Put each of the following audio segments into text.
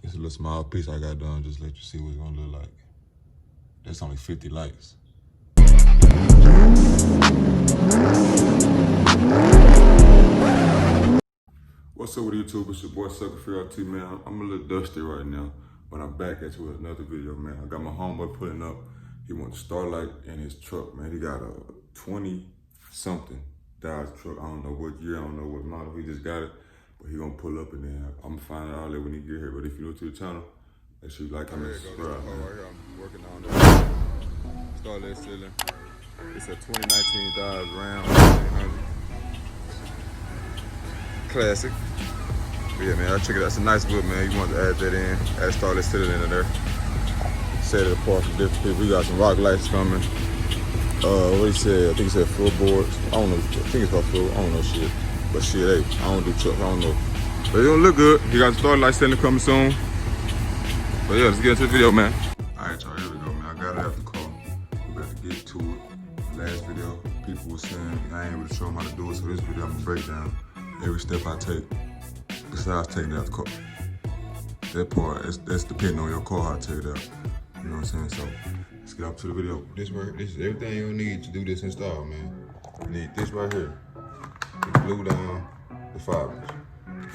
It's a little small piece I got done, just let you see what it's gonna look like. That's only 50 likes. What's up with YouTube? It's your boy SrtTingz, man. I'm a little dusty right now, but I'm back at you with another video, man. I got my homeboy pulling up. He wants Starlight in his truck, man. He got a 20-something Dodge truck. I don't know what year, I don't know what model. He just got it, but he gonna pull up and then I'm gonna find out all that when he get here. But if you're new to the channel, make sure you like, comment, subscribe, man. Right here, I'm working on the Starlight ceiling. It's a 2019 Dodge Ram 1800. Classic. But yeah, man, I check it out. It's a nice whip, man. You want to add that in, add Starlight ceiling into there. Set it apart from different people. We got some rock lights coming. What he said? I think he said floorboards. I don't know. I think it's called floor. I don't know shit. But shit, hey, I don't do trucks. I don't know. But it don't look good. He got the Starlight ceiling coming soon. But yeah, let's get into the video, man. All right, y'all. Here we go, man. I got it out the car. We got to get to it. Last video, people were saying I ain't able to show them how to do it. So this video, I'm gonna break down every step I take. Besides taking it out the car. That part, that's depending on your car how to take it out. You know what I'm saying? So let's get up to the video. This is everything you need to do this install, man. You need this right here to glue down the fibers.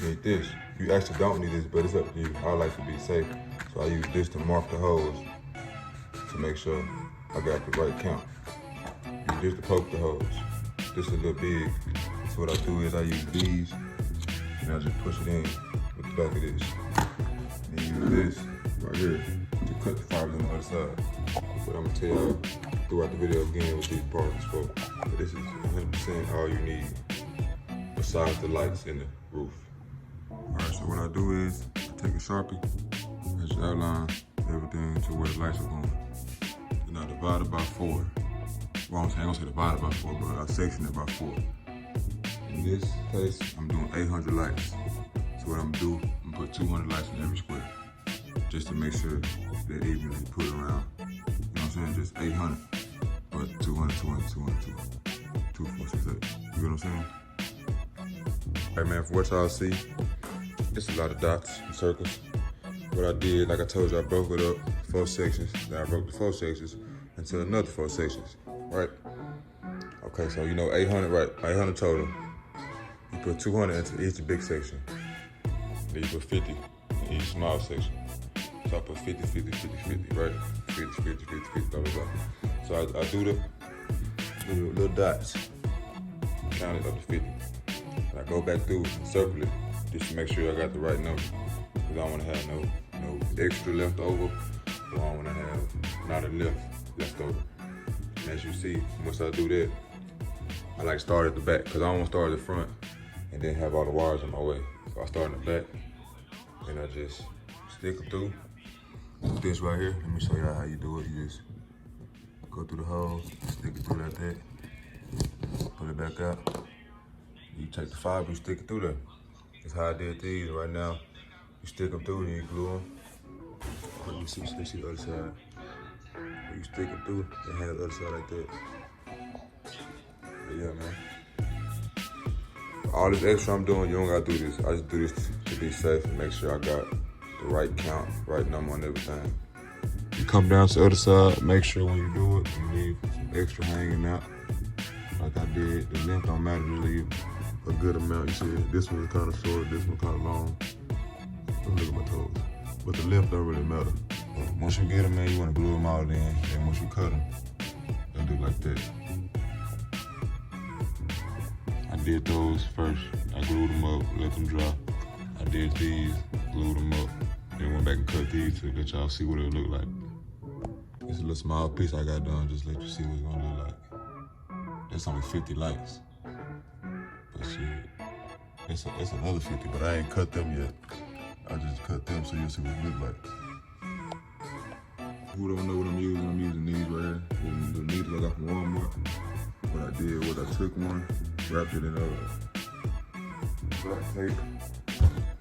You need this. You actually don't need this, but it's up to you. I like to be safe, so I use this to mark the holes to make sure I got the right count. Use this to poke the holes. This is a little big, so what I do is I use these and I just push it in with the back of this. Then use this right here to cut the fibers on the other side. But I'm gonna tell y'all throughout the video again with these parts. But this is 100% all you need besides the lights and the roof. All right, so what I do is I take a Sharpie, I just outline everything to where the lights are going. Then I divide it by 4. Well, I'm saying, I don't say divide it by 4, but I section it by 4. In this case, I'm doing 800 lights. So what I'm gonna do, I'm gonna put 200 lights in every square, just to make sure they're evenly put around. You know what I'm saying? Just 800, but 200, 200, 200, 2, 4, 6, 8. You know what I'm saying? All right, man, for what y'all see, it's a lot of dots and circles. What I did, like I told you, I broke it up 4 sections. Then I broke the 4 sections into another 4 sections, right? Okay, so you know 800, right? 800 total. You put 200 into each big section. Then you put 50 in each small section. So I put 50, 50, 50, 50, right? 50, 50, 50, 50, blah, blah, blah. So I do the little dots, count it up to 50. And I go back through and circle it just to make sure I got the right number. Because I don't want to have no extra left over, or I don't want to have not enough left over. And as you see, once I do that, I like start at the back because I don't want to start at the front and then have all the wires in my way. So I start in the back and I just stick them through. This right here, let me show y'all how you do it. You just go through the hole, stick it through like that, pull it back out. You take the fiber, you stick it through there. That's how I did these right now. You stick them through and you glue them. Let me see the other side. You stick them through and have the other side like that. But yeah, man. All this extra I'm doing, you don't gotta do this. I just do this to be safe and make sure I got the right count, right number on everything. You come down to the other side, make sure when you do it, you leave some extra hanging out. Like I did, the length don't matter, just leave a good amount. You see, this one's kind of short, this one kind of long. Don't look at my toes. But the length don't really matter. But once you get them, man, you want to glue them all in. And once you cut them, they'll do like that. I did those first. I glued them up, let them dry. I did these, glued them up. Then went back and cut these to let y'all see what it look like. It's a little small piece I got done, just let you see what it's gonna look like. That's only 50 lights. But shit, it's another 50, but I ain't cut them yet. I just cut them so you'll see what it look like. Who don't know what I'm using these right here. The needles I got from Walmart. What I did was I took one, wrapped it in black tape,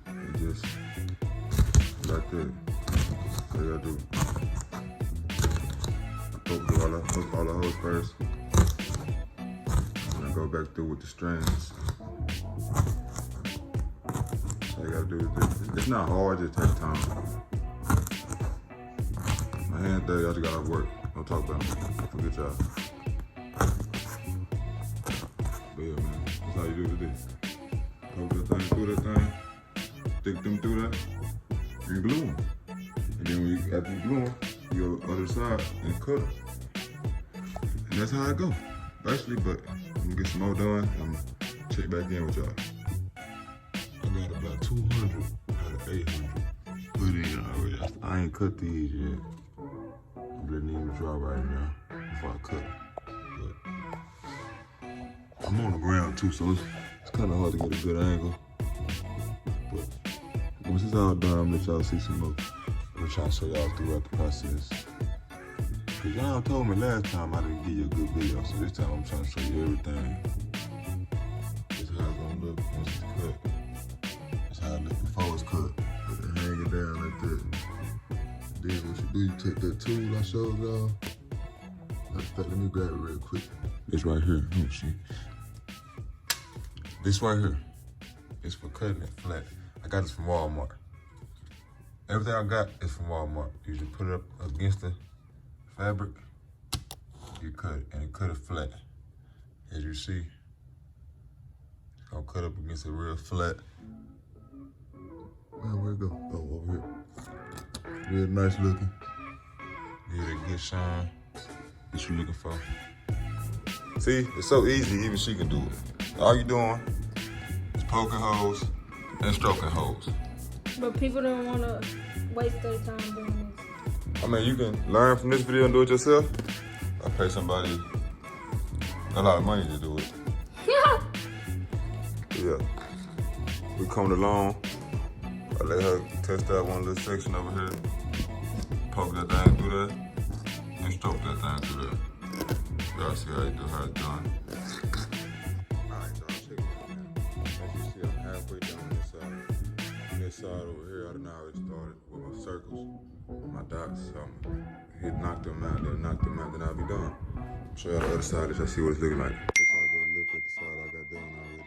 and just like that. That's what I do. I poke all the holes first, and I go back through with the strands. All you gotta do is this. It's not hard, it just takes time. day. I just got off work. Don't talk about it. Forget y'all. But yeah, man, that's how you do this. Poke that thing through that thing. Stick them through that. And glue them. And then when you, after you glue them, you go other side and cut them. And that's how it go, basically. But I'm gonna get some more done. I'm gonna check back in with y'all. I got about 200 out of 800 put in already. I ain't cut these yet. I'm letting these dry right now before I cut them. But I'm on the ground too, so it's kind of hard to get a good angle. But once it's all done, I'm gonna let y'all see some more. I'm gonna try to show y'all throughout the process. Cause y'all told me last time I didn't give you a good video, so this time I'm trying to show you everything. This is how it's gonna look once it's cut. That's how it looks before it's cut. Hang it down like that. Then what you do, you take that tool I showed y'all. Matter of fact, let me grab it real quick. This right here, let me see. This right here is for cutting it flat. I got this from Walmart. Everything I got is from Walmart. You just put it up against the fabric, you cut it, and it cut it flat. As you see, it's gonna cut up against it real flat. Man, where'd it go? Oh, over here. Real nice looking. Give it a good shine. What you looking for? See, it's so easy, even she can do it. All you doing is poking holes and stroking holes. But people don't want to waste their time doing this. I mean, you can learn from this video and do it yourself. I pay somebody a lot of money to do it. Yeah. We come along. I let her test out one little section over here. Poke that thing through there. And stroke that thing through there. Y'all see how you do how it's done. Alright, y'all check it out, man. As you see, I'm halfway down this side. This side over here, I done already started with my circles, my dots. So I'm knock them out, then knock them out, then I'll be done. Show y'all the other side, let's see what it's looking like. Let's all go look at the side I got done already.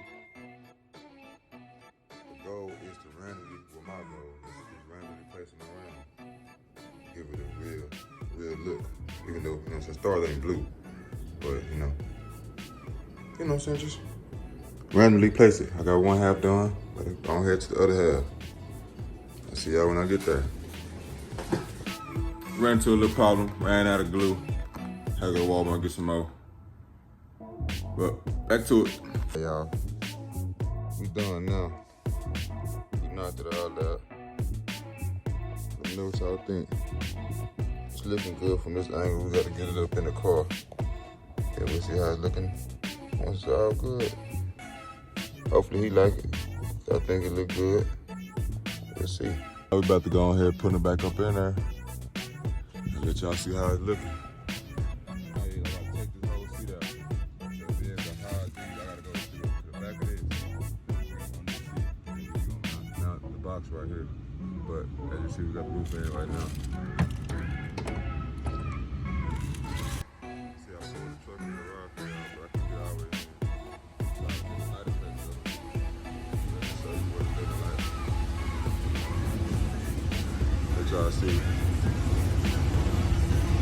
The goal is to randomly, well my goal is to randomly place them around. Give it a real look. Even though, you know what I'm saying, Starlight ain't blue. But, you know what I'm saying, just randomly place it. I got one half done, but I'm gonna head to the other half. I'll see y'all when I get there. Ran into a little problem, ran out of glue. Had to go to Walmart and get some more. But back to it. Hey y'all, we done now. We knocked it all out. Let me know what y'all think. It's looking good from this angle. We gotta get it up in the car. Yeah, we'll see how it's looking once it's all good. Hopefully he like it. I think it look good. We'll see. We're about to go on here putting it back up in there and let y'all see how it's looking. Right here, but as you see, we got the roof in right now. See, I pulled the truck in the garage for y'all, but I can get out with it. So I get a light effect of it. Let me show you what it's looking like. Let y'all see.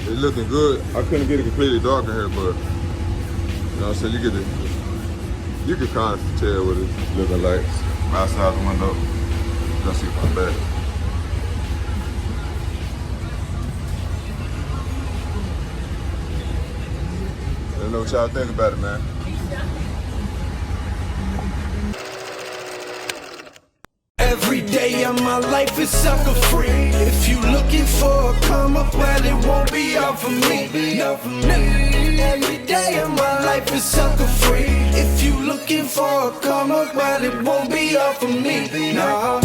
It's looking good. I couldn't get it completely dark in here, but you know what I'm saying, you can kind of tell what it's looking like outside the window. Y'all see my back. Let me know what y'all think about it, man. Every day of my life is sucker free. If you looking for a come up, well it won't be all for me. Every day of my life is sucker free. If you looking for a come up, well it won't be all for me. Nah.